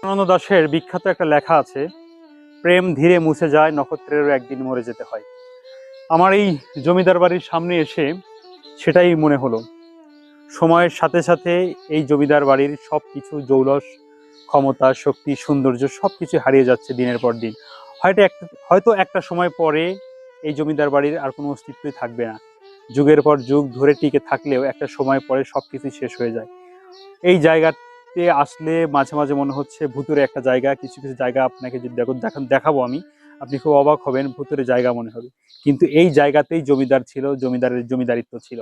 আনন্দ দাশের বিখ্যাত একটা লেখা আছে, প্রেম ধীরে মুছে যায়, নক্ষত্রেরও একদিন মরে যেতে হয়। আমার এই জমিদার বাড়ির সামনে এসে সেটাই মনে হলো। সময়ের সাথে সাথে এই জমিদার বাড়ির সব কিছু জৌলস, ক্ষমতা, শক্তি, সৌন্দর্য সব কিছু হারিয়ে যাচ্ছে দিনের পর দিন। হয়তো একটা সময় পরে এই জমিদার বাড়ির আর কোনো অস্তিত্বই থাকবে না। যুগের পর যুগ ধরে টিকে থাকলেও একটা সময় পরে সব কিছু শেষ হয়ে যায়। এই জায়গাতে আসলে মাঝে মাঝে মনে হচ্ছে ভুতুরে একটা জায়গা। কিছু কিছু জায়গা আপনাকে যদি দেখাবো আমি, আপনি খুব অবাক হবেন, ভুতুরে জায়গা মনে হবে। কিন্তু এই জায়গাতেই জমিদার ছিল, জমিদারের জমিদারিত্ব ছিল।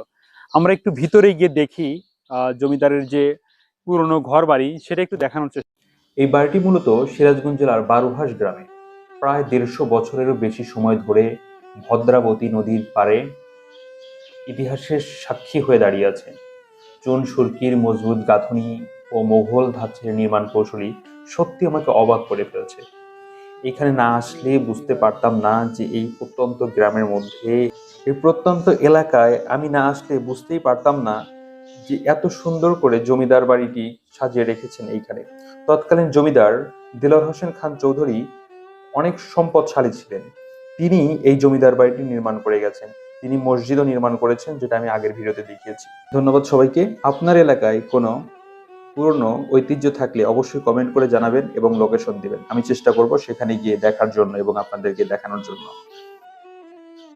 আমরা একটু ভিতরে গিয়ে দেখি জমিদারের যে পুরনো ঘর বাড়ি সেটা একটু দেখানোর চেষ্টা। এই বাড়িটি মূলত সিরাজগঞ্জ জেলার বারুহাস গ্রামে প্রায় ১৫০ বছরেরও বেশি সময় ধরে ভদ্রাবতী নদীর পাড়ে ইতিহাসের সাক্ষী হয়ে দাঁড়িয়ে আছে। চুন সুরকির মজবুত গাঁথনি ও মোঘল ধাঁচের নির্মাণ কৌশলী সত্যি আমাকে অবাক করে ফেলছে। এখানে না আসলে বুঝতে পারতাম না যে এই প্রত্যন্ত গ্রামের মধ্যে, এই প্রত্যন্ত এলাকায় আমি না আসলে বুঝতেই পারতাম না যে এত সুন্দর করে জমিদার বাড়িটি সাজিয়ে রেখেছেন এইখানে। তৎকালীন জমিদার দেলোয়ার হোসেন খান চৌধুরী অনেক সম্পদশালী ছিলেন। তিনি এই জমিদার বাড়িটি নির্মাণ করে গেছেন। তিনি মসজিদও নির্মাণ করেছেন, যেটা আমি আগের ভিডিওতে দেখিয়েছি। ধন্যবাদ সবাইকে। আপনার এলাকায় কোনো পুরনো ঐতিহ্য থাকলে অবশ্যই কমেন্ট করে জানাবেন এবং লোকেশন দিবেন। আমি চেষ্টা করব সেখানে গিয়ে দেখার জন্য এবং আপনাদেরকে দেখানোর জন্য।